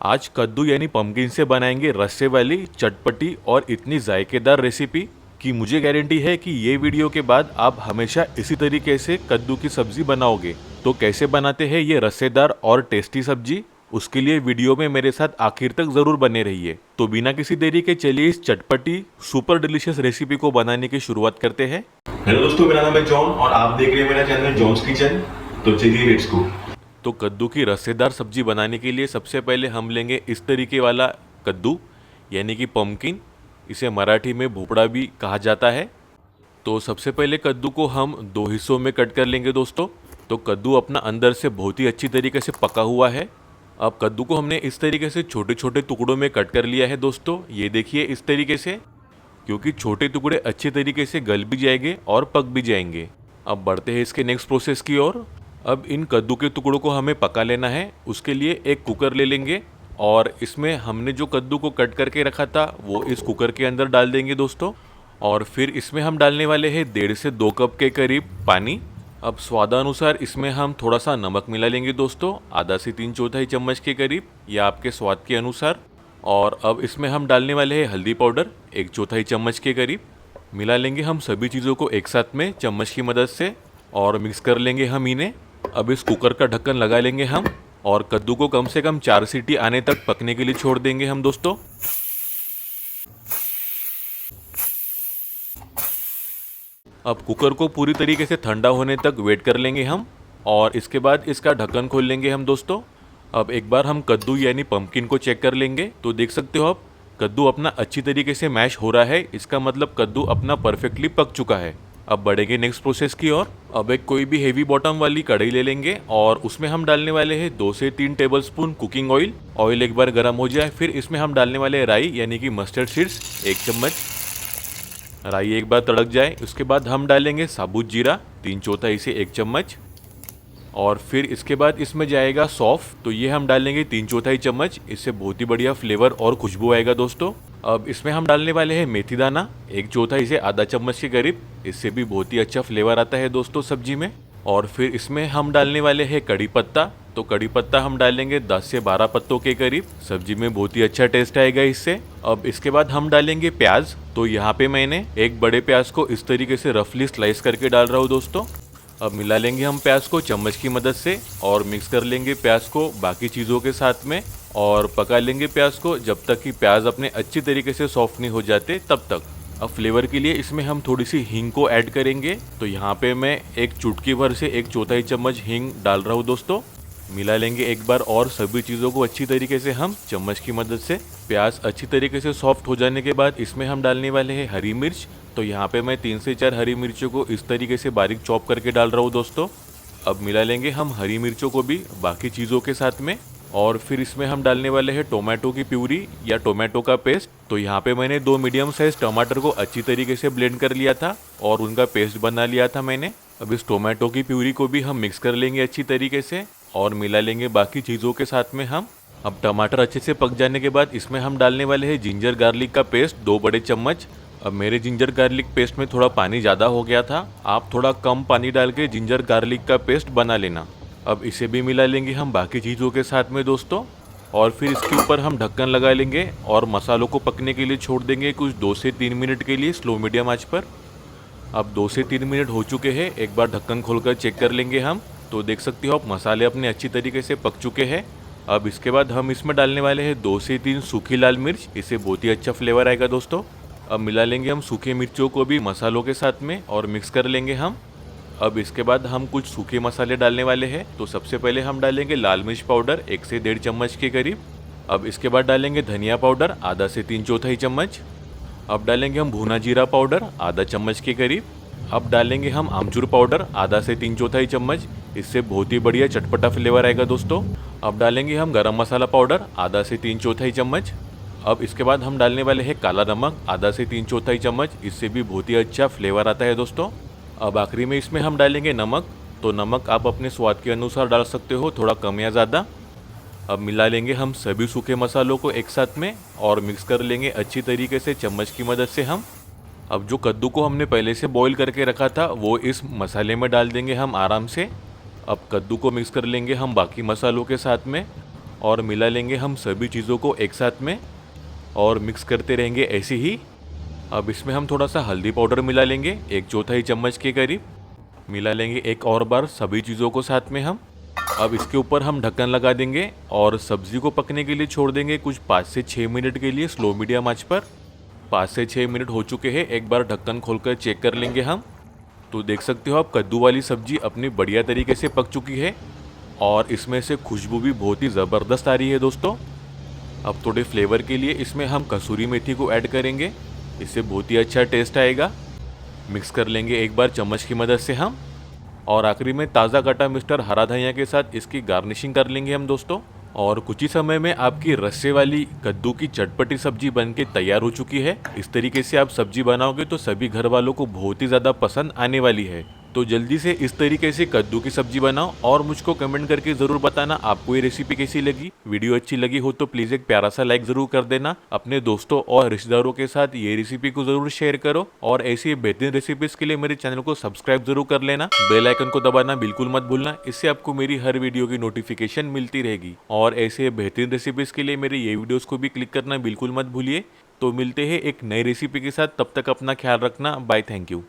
आज कद्दू यानी पम्पकिन से बनाएंगे रस्से वाली चटपटी और इतनी जायकेदार रेसिपी कि मुझे गारंटी है कि ये वीडियो के बाद आप हमेशा इसी तरीके से कद्दू की सब्जी बनाओगे। तो कैसे बनाते हैं ये रस्सेदार और टेस्टी सब्जी, उसके लिए वीडियो में मेरे साथ आखिर तक जरूर बने रहिए। तो बिना किसी देरी के चलिए इस चटपटी सुपर डिलीशियस रेसिपी को बनाने की शुरुआत करते हैं। हेलो दोस्तों, मेरा नाम है जॉन और आप देख रहे हैं मेरा चैनल जॉन्स किचन। तो चलिए लेट्स गो। तो कद्दू की रस्सेदार सब्जी बनाने के लिए सबसे पहले हम लेंगे इस तरीके वाला कद्दू यानी कि पम्पकिन, इसे मराठी में भोपड़ा भी कहा जाता है। तो सबसे पहले कद्दू को हम दो हिस्सों में कट कर लेंगे दोस्तों। तो कद्दू अपना अंदर से बहुत ही अच्छी तरीके से पका हुआ है। अब कद्दू को हमने इस तरीके से छोटे छोटे टुकड़ों में कट कर लिया है दोस्तों, ये देखिए इस तरीके से, क्योंकि छोटे टुकड़े अच्छे तरीके से गल भी जाएंगे और पक भी जाएंगे। अब बढ़ते हैं इसके नेक्स्ट प्रोसेस की ओर। अब इन कद्दू के टुकड़ों को हमें पका लेना है। उसके लिए एक कुकर ले लेंगे और इसमें हमने जो कद्दू को कट करके रखा था वो इस कुकर के अंदर डाल देंगे दोस्तों। और फिर इसमें हम डालने वाले हैं 1.5 से 2 कप के करीब पानी। अब स्वादानुसार इसमें हम थोड़ा सा नमक मिला लेंगे दोस्तों, आधा से 3/4 चम्मच के करीब, या आपके स्वाद के अनुसार। और अब इसमें हम डालने वाले हैं हल्दी पाउडर 1/4 चम्मच के करीब। मिला लेंगे हम सभी चीज़ों को एक साथ में चम्मच की मदद से और मिक्स कर लेंगे हम इन्हें। अब इस कुकर का ढक्कन लगा लेंगे हम और कद्दू को कम से कम 4 सीटी आने तक पकने के लिए छोड़ देंगे हम दोस्तों। अब कुकर को पूरी तरीके से ठंडा होने तक वेट कर लेंगे हम और इसके बाद इसका ढक्कन खोल लेंगे हम दोस्तों। अब एक बार हम कद्दू यानी पम्पकिन को चेक कर लेंगे। तो देख सकते हो आप, कद्दू अपना अच्छी तरीके से मैश हो रहा है, इसका मतलब कद्दू अपना परफेक्टली पक चुका है। अब बढ़ेंगे नेक्स्ट प्रोसेस की ओर। अब एक कोई भी हेवी बॉटम वाली कढ़ाई ले लेंगे और उसमें हम डालने वाले हैं 2 से 3 टेबलस्पून कुकिंग ऑयल। ऑयल एक बार गर्म हो जाए फिर इसमें हम डालने वाले हैं राई यानी कि मस्टर्ड सीड्स 1 चम्मच। राई एक बार तड़क जाए उसके बाद हम डालेंगे साबुत जीरा 3/4 से 1 चम्मच। और फिर इसके बाद इसमें जाएगा सौंफ, तो ये हम डालेंगे 3/4 चम्मच, इससे बहुत ही बढ़िया फ्लेवर और खुशबू आएगा दोस्तों। अब इसमें हम डालने वाले हैं मेथी दाना 1/4 से आधा चम्मच के करीब, इससे भी बहुत ही अच्छा फ्लेवर आता है दोस्तों सब्जी में। और फिर इसमें हम डालने वाले हैं कड़ी पत्ता, तो कड़ी पत्ता हम डालेंगे 10 से 12 पत्तों के करीब, सब्जी में बहुत ही अच्छा टेस्ट आएगा इससे। अब इसके बाद हम डालेंगे प्याज, तो यहाँ पे मैंने एक बड़े प्याज को इस तरीके से रफली स्लाइस करके डाल रहा हूँ दोस्तों। अब मिला लेंगे हम प्याज को चम्मच की मदद से और मिक्स कर लेंगे प्याज को बाकी चीज़ों के साथ में और पका लेंगे प्याज को जब तक कि प्याज अपने अच्छी तरीके से सॉफ्ट नहीं हो जाते तब तक। अब फ्लेवर के लिए इसमें हम थोड़ी सी हींग को ऐड करेंगे, तो यहाँ पे मैं एक चुटकी भर से 1/4 चम्मच हींग डाल रहा हूँ दोस्तों। मिला लेंगे एक बार और सभी चीज़ों को अच्छी तरीके से हम चम्मच की मदद से। प्याज अच्छी तरीके से सॉफ्ट हो जाने के बाद इसमें हम डालने वाले हैं हरी मिर्च, तो यहाँ पे मैं 3 से 4 हरी मिर्चों को इस तरीके से बारीक चॉप करके डाल रहा हूँ दोस्तों। अब मिला लेंगे हम हरी मिर्चों को भी बाकी चीज़ों के साथ में। और फिर इसमें हम डालने वाले हैं टोमेटो की प्यूरी या टोमेटो का पेस्ट, तो यहाँ पे मैंने 2 मीडियम साइज टमाटर को अच्छी तरीके से ब्लेंड कर लिया था और उनका पेस्ट बना लिया था मैंने। अब इस टोमेटो की प्यूरी को भी हम मिक्स कर लेंगे अच्छी तरीके से और मिला लेंगे बाकी चीज़ों के साथ में हम। अब टमाटर अच्छे से पक जाने के बाद इसमें हम डालने वाले हैं जिंजर गार्लिक का पेस्ट 2 बड़े चम्मच। अब मेरे जिंजर गार्लिक पेस्ट में थोड़ा पानी ज़्यादा हो गया था, आप थोड़ा कम पानी डाल के जिंजर गार्लिक का पेस्ट बना लेना। अब इसे भी मिला लेंगे हम बाकी चीज़ों के साथ में दोस्तों और फिर इसके ऊपर हम ढक्कन लगा लेंगे और मसालों को पकने के लिए छोड़ देंगे कुछ 2 से 3 मिनट के लिए स्लो मीडियम आंच पर। अब 2 से 3 मिनट हो चुके हैं, एक बार ढक्कन खोलकर चेक कर लेंगे हम। तो देख सकते हो आप मसाले अपने अच्छी तरीके से पक चुके हैं। अब इसके बाद हम इसमें डालने वाले हैं 2 से 3 सूखी लाल मिर्च, इससे बहुत ही अच्छा फ्लेवर आएगा दोस्तों। अब मिला लेंगे हम सूखे मिर्चों को भी मसालों के साथ में और मिक्स कर लेंगे हम। अब इसके बाद हम कुछ सूखे मसाले डालने वाले हैं, तो सबसे पहले हम डालेंगे लाल मिर्च पाउडर 1 से 1.5 चम्मच के करीब। अब इसके बाद डालेंगे धनिया पाउडर आधा से 3/4 चम्मच। अब डालेंगे हम भुना जीरा पाउडर आधा चम्मच के करीब। अब डालेंगे हम आमचूर पाउडर आधा से 3/4 चम्मच, इससे बहुत ही बढ़िया चटपटा फ्लेवर आएगा दोस्तों। अब डालेंगे हम गरम मसाला पाउडर आधा से 3/4 चम्मच। अब इसके बाद हम डालने वाले हैं काला नमक आधा से 3/4 चम्मच, इससे भी बहुत ही अच्छा फ्लेवर आता है दोस्तों। अब आखिरी में इसमें हम डालेंगे नमक, तो नमक आप अपने स्वाद के अनुसार डाल सकते हो, थोड़ा कम या ज़्यादा। अब मिला लेंगे हम सभी सूखे मसालों को एक साथ में और मिक्स कर लेंगे अच्छी तरीके से चम्मच की मदद से हम। अब जो कद्दू को हमने पहले से बॉईल करके रखा था वो इस मसाले में डाल देंगे हम आराम से। अब कद्दू को मिक्स कर लेंगे हम बाकी मसालों के साथ में और मिला लेंगे हम सभी चीज़ों को एक साथ में और मिक्स करते रहेंगे ऐसे ही। अब इसमें हम थोड़ा सा हल्दी पाउडर मिला लेंगे, 1/4 चम्मच के करीब। मिला लेंगे एक और बार सभी चीज़ों को साथ में हम। अब इसके ऊपर हम ढक्कन लगा देंगे और सब्जी को पकने के लिए छोड़ देंगे कुछ 5 से 6 मिनट के लिए स्लो मीडियम आंच पर। 5 से 6 मिनट हो चुके हैं, एक बार ढक्कन खोलकर चेक कर लेंगे हम। तो देख सकते हो आप कद्दू वाली सब्जी अपनी बढ़िया तरीके से पक चुकी है और इसमें से खुशबू भी बहुत ही ज़बरदस्त आ रही है दोस्तों। अब थोड़े फ्लेवर के लिए इसमें हम कसूरी मेथी को ऐड करेंगे, इससे बहुत ही अच्छा टेस्ट आएगा। मिक्स कर लेंगे एक बार चम्मच की मदद से हम और आखिरी में ताज़ा कटा मिस्टर हरा धनिया के साथ इसकी गार्निशिंग कर लेंगे हम दोस्तों। और कुछ ही समय में आपकी रस्से वाली कद्दू की चटपटी सब्जी बनके तैयार हो चुकी है। इस तरीके से आप सब्जी बनाओगे तो सभी घर वालों को बहुत ही ज़्यादा पसंद आने वाली है। तो जल्दी से इस तरीके से कद्दू की सब्जी बनाओ और मुझको कमेंट करके ज़रूर बताना आपको ये रेसिपी कैसी लगी। वीडियो अच्छी लगी हो तो प्लीज़ एक प्यारा सा लाइक ज़रूर कर देना। अपने दोस्तों और रिश्तेदारों के साथ ये रेसिपी को ज़रूर शेयर करो और ऐसी बेहतरीन रेसिपीज़ के लिए मेरे चैनल को सब्सक्राइब जरूर कर लेना। बेल आइकन को दबाना बिल्कुल मत भूलना, इससे आपको मेरी हर वीडियो की नोटिफिकेशन मिलती रहेगी। और ऐसे बेहतरीन रेसिपीज़ के लिए मेरे ये वीडियोज़ को भी क्लिक करना बिल्कुल मत भूलिए। तो मिलते हैं एक नई रेसिपी के साथ, तब तक अपना ख्याल रखना। Bye, thank you.